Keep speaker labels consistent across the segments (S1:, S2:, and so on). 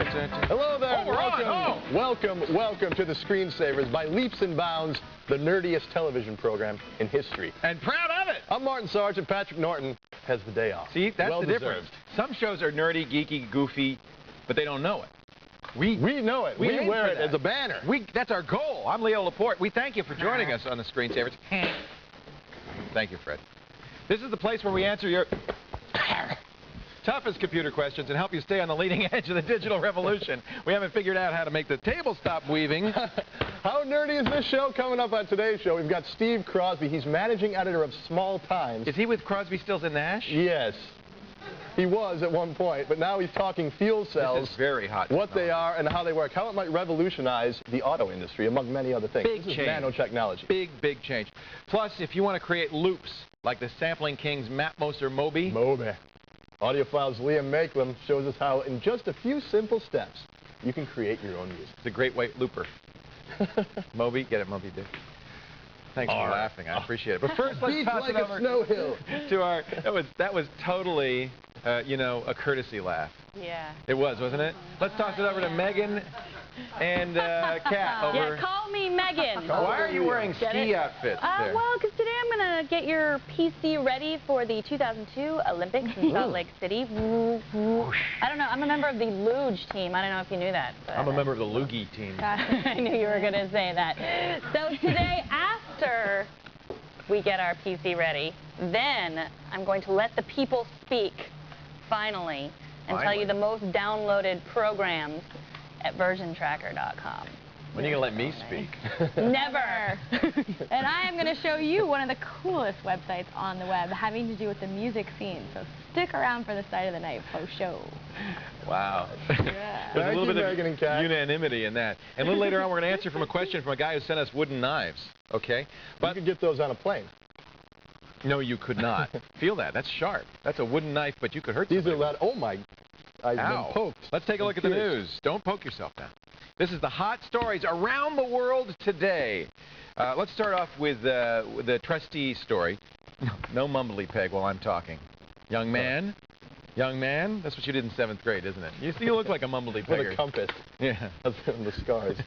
S1: Hello there.
S2: Oh, we're on.
S1: Welcome to the Screensavers by leaps and bounds, the nerdiest television program in history.
S2: And proud of it.
S1: I'm Martin Sargent. Patrick Norton has the day off.
S2: See, that's
S1: well
S2: the difference. Some shows are nerdy, geeky, goofy, but they don't know it.
S1: We know it. We wear it as a banner.
S2: That's our goal. I'm Leo Laporte. We thank you for joining us on the Screensavers. Thank you, Fred. This is the place where we answer your toughest computer questions and help you stay on the leading edge of the digital revolution. We haven't figured out how to make the table stop weaving.
S1: How nerdy is this show? Coming up on today's show, we've got Steve Crosby. He's managing editor of Small Times.
S2: Is he with Crosby, Stills and Nash?
S1: Yes. He was at one point, but now he's talking fuel cells.
S2: This is very hot.
S1: What they are and how they work, how it might revolutionize the auto industry, among many other things.
S2: Big
S1: this
S2: change.
S1: Is nanotechnology.
S2: Big change. Plus, if you want to create loops, like the Sampling King's Matt Moser Moby.
S1: Audiophile's Liam Makelem shows us how, in just a few simple steps, you can create your own music.
S2: It's a great white looper. Moby, get it, Moby Dick. Thanks for laughing. I appreciate it. But first, let's toss it over
S1: snow hill.
S2: to our. That was totally, a courtesy laugh.
S3: Yeah.
S2: It was, wasn't it? Let's toss it over to Megan and Kat over.
S3: Yeah, call me Megan.
S2: Why are you wearing ski outfits there?
S3: Well, because today I'm going to get your PC ready for the 2002 Olympics in Salt Lake City. I don't know. I'm a member of the Luge team. I don't know if you knew that. But
S2: I'm a member of the Loogie team.
S3: I knew you were going to say that. So today, after we get our PC ready, then I'm going to let the people speak, finally, and tell you the most downloaded programs at versiontracker.com.
S2: When are you going to let me speak?
S3: Never.
S4: And I am going to show you one of the coolest websites on the web having to do with the music scene. So stick around for the Site of the Night post-show.
S2: Wow.
S4: Yeah.
S2: There's a little bit of unanimity in that. And a little later on, we're going to answer from a question from a guy who sent us wooden knives. Okay?
S1: But you could get those on a plane.
S2: No, you could not. Feel that. That's sharp. That's a wooden knife, but you could hurt somebody.
S1: These are loud. Oh, my. I've been poked.
S2: Let's take a look at the news. Don't poke yourself now. This is the hot stories around the world today. Let's start off with the trustee story. No mumbly peg while I'm talking. Young man, that's what you did in 7th grade, isn't it? You look like a mumbly pegger.
S1: With a compass.
S2: Yeah.
S1: That's the scars.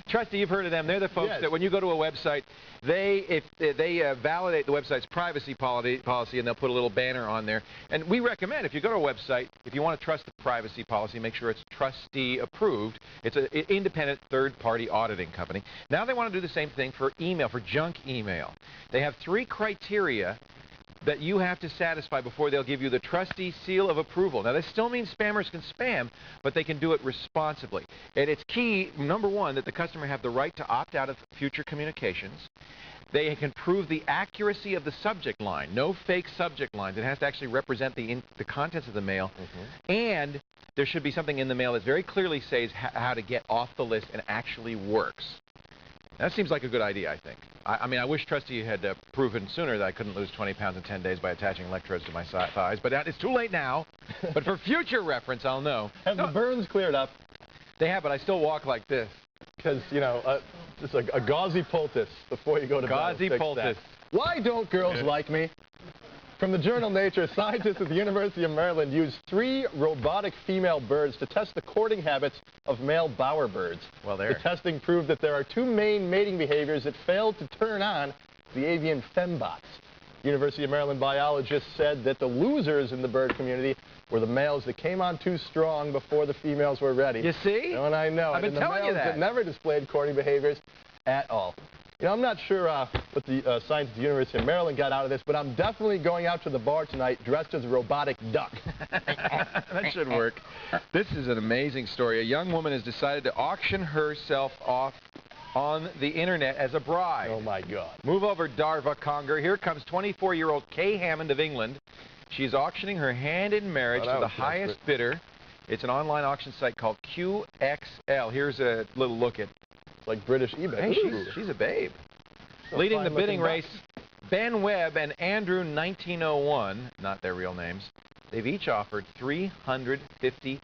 S2: Trustee, you've heard of them. They're the folks that when you go to a website, they validate the website's privacy policy, and they'll put a little banner on there. And we recommend, if you go to a website, if you want to trust the privacy policy, make sure it's trustee approved. It's an independent third-party auditing company. Now they want to do the same thing for email, for junk email. They have 3 criteria that you have to satisfy before they'll give you the trustee seal of approval. Now, this still means spammers can spam, but they can do it responsibly. And it's key, number 1, that the customer have the right to opt out of future communications. They can prove the accuracy of the subject line. No fake subject lines. It has to actually represent the contents of the mail. And there should be something in the mail that very clearly says how to get off the list and actually works. That seems like a good idea, I think. I mean, I wish Trustee had proven sooner that I couldn't lose 20 pounds in 10 days by attaching electrodes to my thighs, but it's too late now. But for future reference, I'll know.
S1: Have the burns cleared up?
S2: They have, but I still walk like this.
S1: Because, just a gauzy poultice before you go to bed.
S2: Gauzy poultice.
S1: Why don't girls like me? From the journal Nature, scientists at the University of Maryland used 3 robotic female birds to test the courting habits of male bowerbirds.
S2: Well,
S1: the testing proved that there are 2 main mating behaviors that failed to turn on the avian fembots. University of Maryland biologists said that the losers in the bird community were the males that came on too strong before the females were ready.
S2: You see?
S1: And I know.
S2: I've been telling you that.
S1: The males that never displayed courting behaviors at all. I'm not sure what the scientists at the University of Maryland got out of this, but I'm definitely going out to the bar tonight dressed as a robotic duck.
S2: That should work. This is an amazing story. A young woman has decided to auction herself off on the internet as a bride.
S1: Oh, my God.
S2: Move over, Darva Conger. Here comes 24-year-old Kay Hammond of England. She's auctioning her hand in marriage to the highest bidder. It's an online auction site called QXL. Here's a little look at
S1: like British eBay.
S2: Hey, she's a babe. Leading the bidding race, Ben Webb and Andrew 1901, not their real names, they've each offered $350,000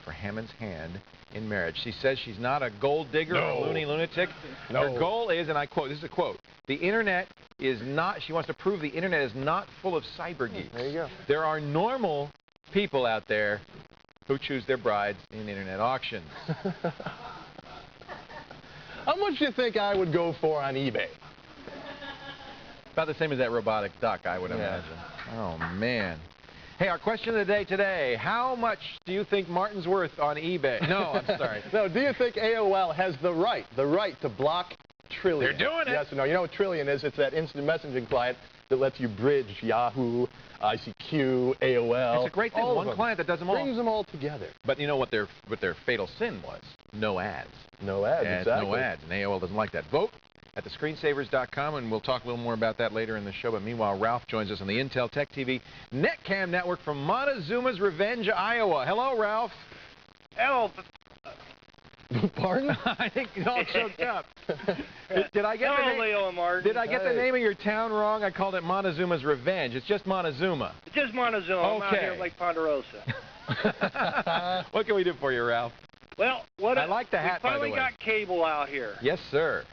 S2: for Hammond's hand in marriage. She says she's not a gold digger or a loony lunatic. Her goal is, and I quote, this is a quote, the internet is not, she wants to prove the internet is not full of cyber geeks.
S1: There you go.
S2: There are normal people out there who choose their brides in internet auctions.
S1: How much do you think I would go for on eBay?
S2: About the same as that robotic duck, I would imagine. Oh, man. Hey, our question of the day today, how much do you think Martin's worth on eBay? No, I'm sorry.
S1: No, do you think AOL has the right to block Trillian?
S2: They're doing it.
S1: Yes or no? You know what Trillian is? It's that instant messaging client that lets you bridge Yahoo, ICQ, AOL.
S2: It's a great thing. One client that does them all.
S1: Brings them all together.
S2: But you know what their fatal sin was? No ads.
S1: No ads, exactly.
S2: No ads, and AOL doesn't like that. Vote at thescreensavers.com, and we'll talk a little more about that later in the show. But meanwhile, Ralph joins us on the Intel Tech TV Netcam network from Montezuma's Revenge, Iowa. Hello, Ralph.
S5: Hello.
S1: Pardon?
S2: I think he's all choked up. Did I get
S5: Hello, Leo and Martin.
S2: Did I get the name of your town wrong? I called it Montezuma's Revenge. It's just Montezuma.
S5: It's just Montezuma.
S2: Okay.
S5: I'm out here at Lake Ponderosa.
S2: What can we do for you, Ralph?
S5: Well,
S2: I like the hat,
S5: we finally
S2: by the way.
S5: got cable out here.
S2: Yes, sir.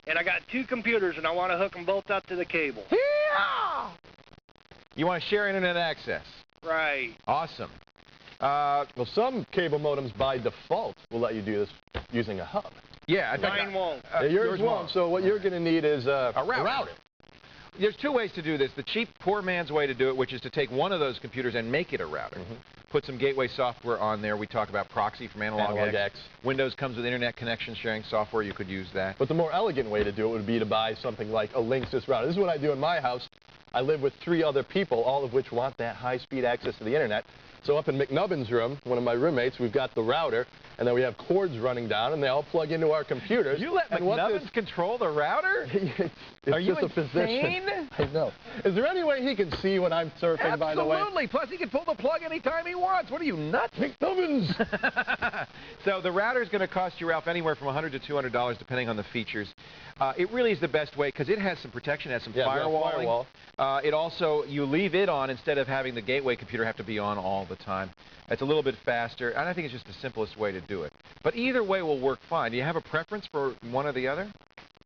S5: And I got 2 computers, and I want to hook them both up to the cable.
S2: Yeah! You want to share internet access?
S5: Right.
S2: Awesome.
S1: Well, some cable modems by default will let you do this using a hub.
S2: Yeah,
S5: Mine won't.
S1: Yours won't. So what you're going to need is a router.
S2: There's 2 ways to do this. The cheap, poor man's way to do it, which is to take one of those computers and make it a router. Put some gateway software on there. We talk about proxy from Analog X. Windows comes with internet connection sharing software. You could use that.
S1: But the more elegant way to do it would be to buy something like a Linksys router. This is what I do in my house. I live with 3 other people, all of which want that high-speed access to the internet. So up in McNubbin's room, one of my roommates, we've got the router, and then we have cords running down, and they all plug into our computers.
S2: You let McNubbin's control the router?
S1: It's
S2: Are you
S1: just a
S2: insane?
S1: position. I know. Is there any way he can see when I'm surfing, by the way?
S2: Absolutely. Plus, he can pull the plug anytime he wants. What are you, nuts?
S1: McNubbin's!
S2: So the router is going to cost you, Ralph, anywhere from $100 to $200, depending on the features. It really is the best way because it has some protection, it has some firewalling.
S1: Firewall.
S2: It also, you leave it on instead of having the gateway computer have to be on all the time. It's a little bit faster, and I think it's just the simplest way to do it. But either way will work fine. Do you have a preference for one or the other?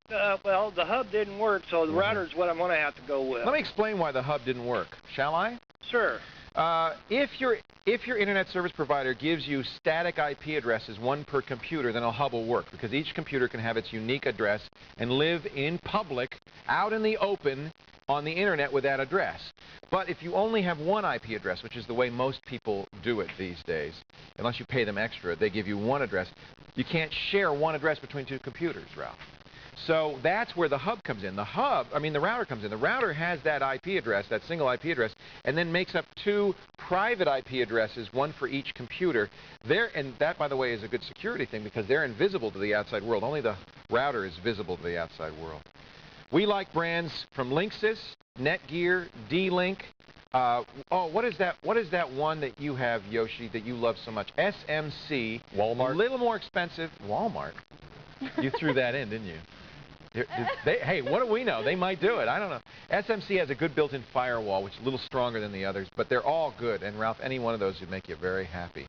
S5: Well, the hub didn't work, so the router is what I'm going to have to go with.
S2: Let me explain why the hub didn't work, shall I?
S5: Sure.
S2: If your internet service provider gives you static IP addresses, 1 per computer, then a hub will work because each computer can have its unique address and live in public, out in the open, on the internet with that address. But if you only have 1 IP address, which is the way most people do it these days, unless you pay them extra, they give you 1 address. You can't share 1 address between 2 computers, Ralph. So that's where the hub comes in. The router comes in. The router has that IP address, that single IP address, and then makes up 2 private IP addresses, 1 for each computer. And that, by the way, is a good security thing because they're invisible to the outside world. Only the router is visible to the outside world. We like brands from Linksys, Netgear, D-Link. What is that one that you have, Yoshi, that you love so much? SMC.
S1: Walmart.
S2: A little more expensive. Walmart. You threw that in, didn't you? Hey, what do we know? They might do it. I don't know. SMC has a good built-in firewall, which is a little stronger than the others, but they're all good. And, Ralph, any one of those would make you very happy.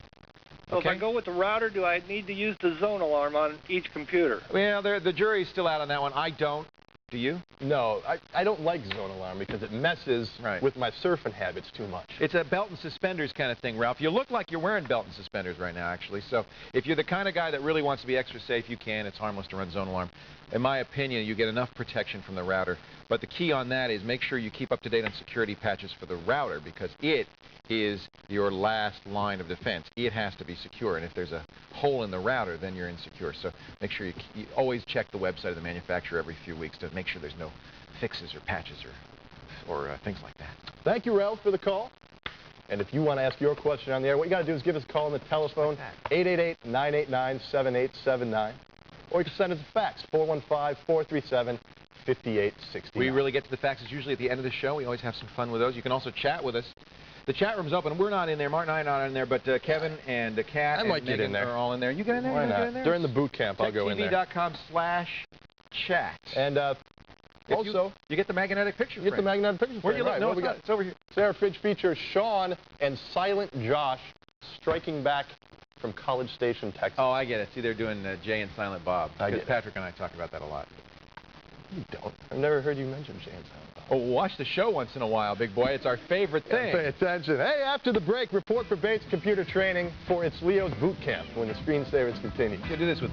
S5: So if I go with the router, do I need to use the zone alarm on each computer?
S2: Well, the jury's still out on that one. I don't. Do you?
S1: No, I don't like zone alarm because it messes with my surfing habits too much.
S2: It's a belt and suspenders kind of thing, Ralph. You look like you're wearing belt and suspenders right now, actually. So if you're the kind of guy that really wants to be extra safe, you can. It's harmless to run zone alarm. In my opinion, you get enough protection from the router. But the key on that is make sure you keep up to date on security patches for the router because it is your last line of defense. It has to be secure, and if there's a hole in the router, then you're insecure. So make sure you always check the website of the manufacturer every few weeks to make sure there's no fixes or patches or things like that.
S1: Thank you, Ralph, for the call. And if you want to ask your question on the air, what you got to do is give us a call on the telephone, 888-989-7879. Or you can send us a fax, 415-437-5860.
S2: We really get to the faxes usually at the end of the show. We always have some fun with those. You can also chat with us. The chat room's open. We're not in there. Martin and I are not in there, but Kevin and Kat and Megan are all in there. You get in there?
S1: Why not?
S2: Get in there?
S1: During the boot camp, I'll go in there.
S2: TechTV.com/chat.
S1: And also,
S2: you get the magnetic picture frame.
S1: You get the magnetic picture frame.
S2: Where do you look? No,
S1: what we got?
S2: It's over here.
S1: Sarah Fridge features Sean and Silent Josh striking back from College Station, Texas.
S2: Oh, I get it. See, they're doing Jay and Silent Bob.
S1: I get
S2: Because Patrick and I talk about that a lot.
S1: You don't. I've never heard you mention James Allen.
S2: Oh, watch the show once in a while, big boy. It's our favorite thing.
S1: Pay attention. Hey, after the break, report for Bates Computer Training for its Leo's Boot Camp when the screensavers continue.
S2: You do this with